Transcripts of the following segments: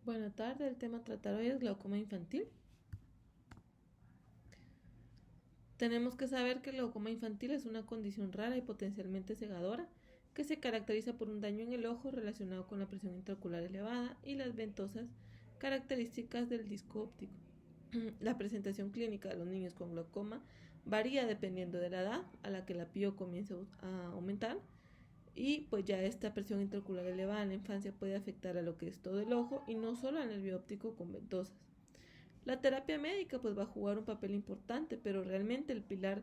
Buenas tardes, el tema a tratar hoy es glaucoma infantil. Tenemos que saber que el glaucoma infantil es una condición rara y potencialmente cegadora que se caracteriza por un daño en el ojo relacionado con la presión intraocular elevada y las ventosas características del disco óptico. La presentación clínica de los niños con glaucoma varía dependiendo de la edad a la que la PIO comience a aumentar, y pues ya esta presión intraocular elevada en la infancia puede afectar a lo que es todo el ojo y no solo al nervio óptico con ventosas. La terapia médica pues va a jugar un papel importante, pero realmente el pilar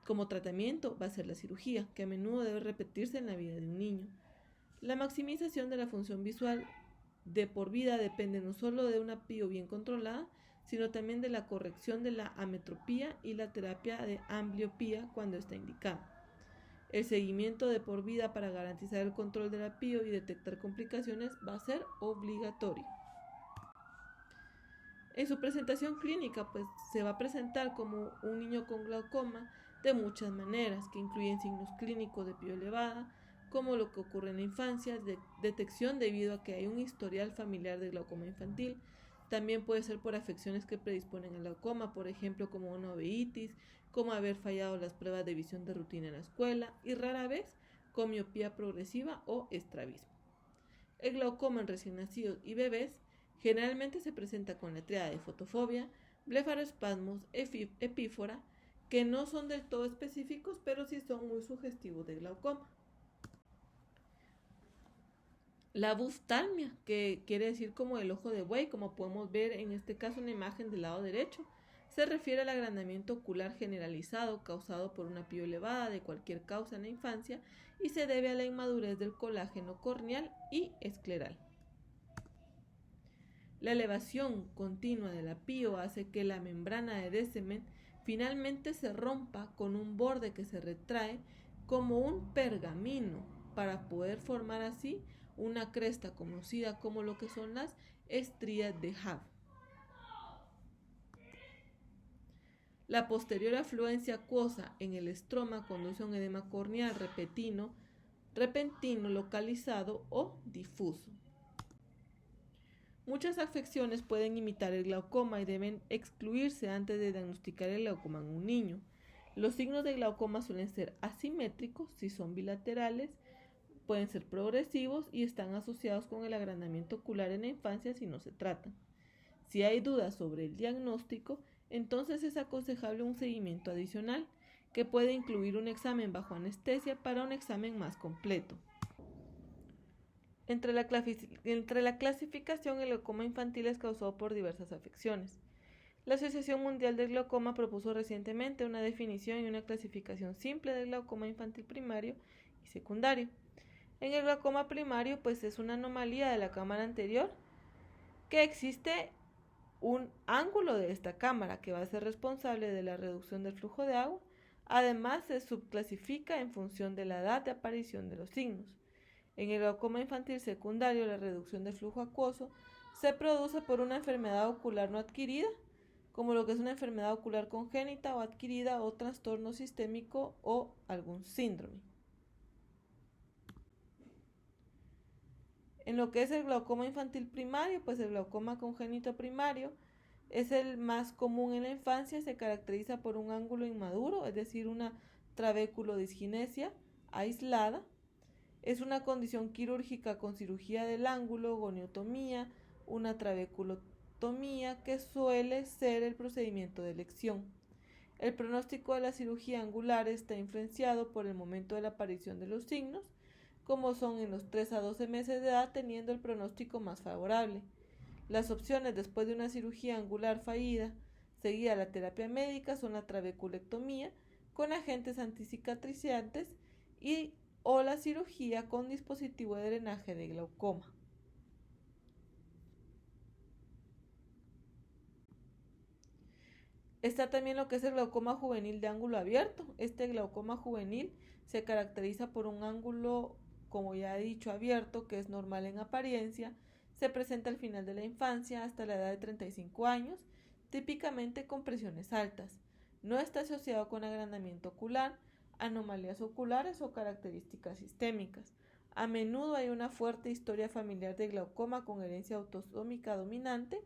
como tratamiento va a ser la cirugía, que a menudo debe repetirse en la vida de un niño. La maximización de la función visual de por vida depende no solo de una PIO bien controlada, sino también de la corrección de la ametropía y la terapia de ambliopía cuando está indicada. El seguimiento de por vida para garantizar el control de la PIO y detectar complicaciones va a ser obligatorio. En su presentación clínica, pues se va a presentar como un niño con glaucoma de muchas maneras, que incluyen signos clínicos de PIO elevada, como lo que ocurre en la infancia, detección debido a que hay un historial familiar de glaucoma infantil. También puede ser por afecciones que predisponen al glaucoma, por ejemplo, como una uveitis, como haber fallado las pruebas de visión de rutina en la escuela y rara vez con miopía progresiva o estrabismo. El glaucoma en recién nacidos y bebés generalmente se presenta con la tríada de fotofobia, blefaroespasmos, epífora, que no son del todo específicos, pero sí son muy sugestivos de glaucoma. La buftalmia, que quiere decir como el ojo de buey, como podemos ver en este caso en la imagen del lado derecho, se refiere al agrandamiento ocular generalizado causado por una PIO elevada de cualquier causa en la infancia y se debe a la inmadurez del colágeno corneal y escleral. La elevación continua de la PIO hace que la membrana de Descemet finalmente se rompa con un borde que se retrae como un pergamino para poder formar así una cresta conocida como lo que son las estrías de Hab. La posterior afluencia acuosa en el estroma conduce a un edema corneal repentino localizado o difuso. Muchas afecciones pueden imitar el glaucoma y deben excluirse antes de diagnosticar el glaucoma en un niño. Los signos de glaucoma suelen ser asimétricos si son bilaterales, pueden ser progresivos y están asociados con el agrandamiento ocular en la infancia si no se tratan. Si hay dudas sobre el diagnóstico, entonces es aconsejable un seguimiento adicional, que puede incluir un examen bajo anestesia para un examen más completo. Entre la clasificación, el glaucoma infantil es causado por diversas afecciones. La Asociación Mundial del Glaucoma propuso recientemente una definición y una clasificación simple del glaucoma infantil primario y secundario. En el glaucoma primario, pues es una anomalía de la cámara anterior, que existe un ángulo de esta cámara que va a ser responsable de la reducción del flujo de agua. Además, se subclasifica en función de la edad de aparición de los signos. En el glaucoma infantil secundario, la reducción del flujo acuoso se produce por una enfermedad ocular no adquirida, como lo que es una enfermedad ocular congénita o adquirida o trastorno sistémico o algún síndrome. En lo que es el glaucoma infantil primario, pues el glaucoma congénito primario es el más común en la infancia, se caracteriza por un ángulo inmaduro, es decir, una trabeculodisginesia aislada. Es una condición quirúrgica con cirugía del ángulo, goniotomía, una trabeculotomía, que suele ser el procedimiento de elección. El pronóstico de la cirugía angular está influenciado por el momento de la aparición de los signos, como son en los 3 a 12 meses de edad, teniendo el pronóstico más favorable. Las opciones después de una cirugía angular fallida, seguida de la terapia médica, son la trabeculectomía con agentes anticicatrizantes o la cirugía con dispositivo de drenaje de glaucoma. Está también lo que es el glaucoma juvenil de ángulo abierto. Este glaucoma juvenil se caracteriza por un ángulo, como ya he dicho, abierto, que es normal en apariencia. Se presenta al final de la infancia hasta la edad de 35 años, típicamente con presiones altas. No está asociado con agrandamiento ocular, anomalías oculares o características sistémicas. A menudo hay una fuerte historia familiar de glaucoma con herencia autosómica dominante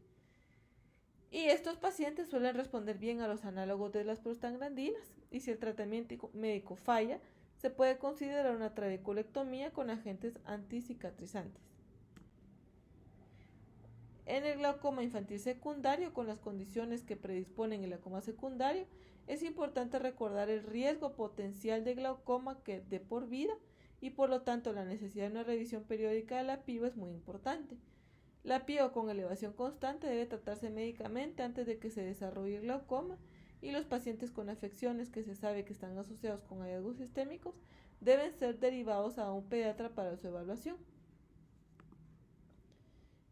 y estos pacientes suelen responder bien a los análogos de las prostaglandinas y si el tratamiento médico falla, se puede considerar una trabeculectomía con agentes anticicatrizantes. En el glaucoma infantil secundario, con las condiciones que predisponen el glaucoma secundario, es importante recordar el riesgo potencial de glaucoma que de por vida y por lo tanto la necesidad de una revisión periódica de la PIO es muy importante. La PIO con elevación constante debe tratarse médicamente antes de que se desarrolle el glaucoma y los pacientes con afecciones que se sabe que están asociados con hallazgos sistémicos deben ser derivados a un pediatra para su evaluación.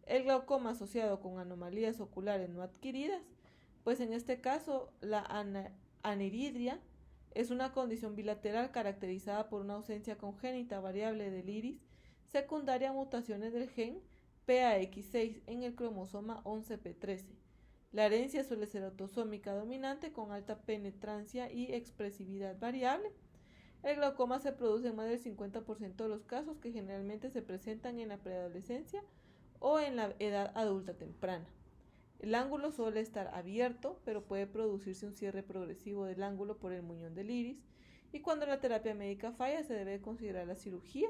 El glaucoma asociado con anomalías oculares no adquiridas, pues en este caso la aniridia es una condición bilateral caracterizada por una ausencia congénita variable del iris secundaria a mutaciones del gen PAX6 en el cromosoma 11p13. La herencia suele ser autosómica dominante con alta penetrancia y expresividad variable. El glaucoma se produce en más del 50% de los casos que generalmente se presentan en la preadolescencia o en la edad adulta temprana. El ángulo suele estar abierto, pero puede producirse un cierre progresivo del ángulo por el muñón del iris, y cuando la terapia médica falla se debe considerar la cirugía.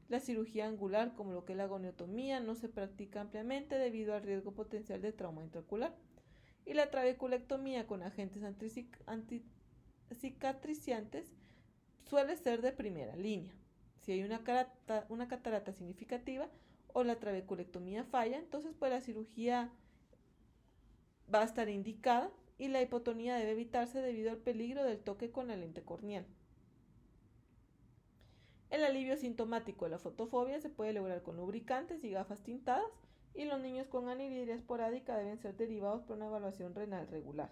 La cirugía angular, como lo que es la goniotomía, no se practica ampliamente debido al riesgo potencial de trauma intraocular. Y la trabeculectomía con agentes anticicatriciantes suele ser de primera línea. Si hay una catarata significativa o la trabeculectomía falla, entonces pues la cirugía va a estar indicada y la hipotonía debe evitarse debido al peligro del toque con la lente corneal. El alivio sintomático de la fotofobia se puede lograr con lubricantes y gafas tintadas y los niños con aniridia esporádica deben ser derivados por una evaluación renal regular.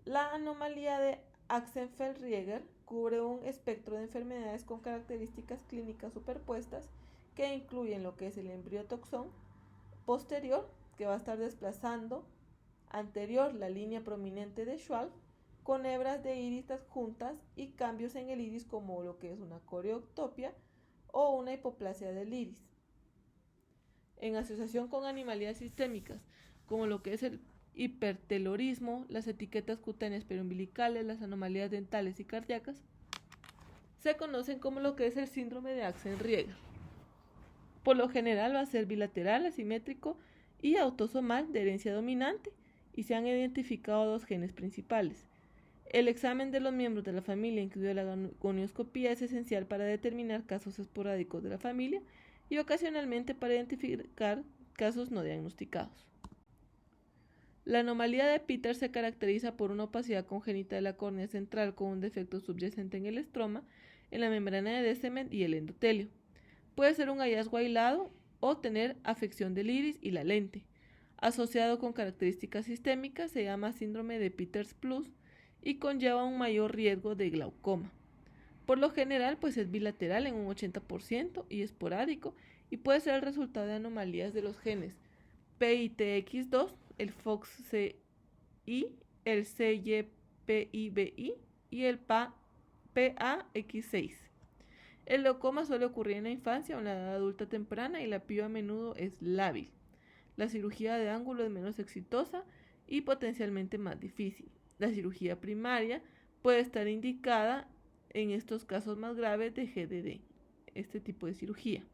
La anomalía de Axenfeld-Rieger cubre un espectro de enfermedades con características clínicas superpuestas que incluyen lo que es el embriotoxón posterior, que va a estar desplazando anterior la línea prominente de Schwab, con hebras de iris juntas y cambios en el iris como lo que es una coreoptopia o una hipoplasia del iris. En asociación con anomalías sistémicas, como lo que es el hipertelorismo, las etiquetas cutáneas periumbilicales, las anomalías dentales y cardíacas, se conocen como lo que es el síndrome de Axenfeld-Rieger. Por lo general va a ser bilateral, asimétrico y autosomal de herencia dominante y se han identificado dos genes principales. El examen de los miembros de la familia, incluida la gonioscopía, es esencial para determinar casos esporádicos de la familia y ocasionalmente para identificar casos no diagnosticados. La anomalía de Peters se caracteriza por una opacidad congénita de la córnea central con un defecto subyacente en el estroma, en la membrana de Descemet y el endotelio. Puede ser un hallazgo aislado o tener afección del iris y la lente. Asociado con características sistémicas, se llama síndrome de Peters Plus y conlleva un mayor riesgo de glaucoma. Por lo general, pues es bilateral en un 80% y esporádico y puede ser el resultado de anomalías de los genes PITX2, el FOXCI, el CYPIBI y el PAX6. El glaucoma suele ocurrir en la infancia o en la edad adulta temprana y la PIO a menudo es lábil. La cirugía de ángulo es menos exitosa y potencialmente más difícil. La cirugía primaria puede estar indicada en estos casos más graves de GDD, este tipo de cirugía.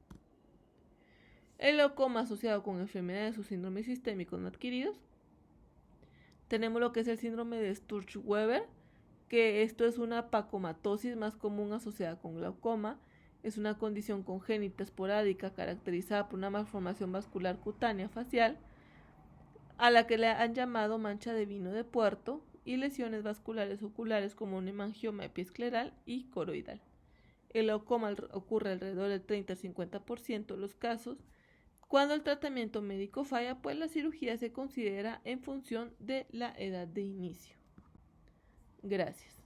El glaucoma asociado con enfermedades o síndromes sistémicos no adquiridos. Tenemos lo que es el síndrome de Sturge-Weber, que esto es una pacomatosis más común asociada con glaucoma. Es una condición congénita esporádica caracterizada por una malformación vascular cutánea facial, a la que le han llamado mancha de vino de puerto, y lesiones vasculares oculares como un hemangioma epiescleral y coroidal. El glaucoma ocurre alrededor del 30 al 50% de los casos. Cuando el tratamiento médico falla, pues la cirugía se considera en función de la edad de inicio. Gracias.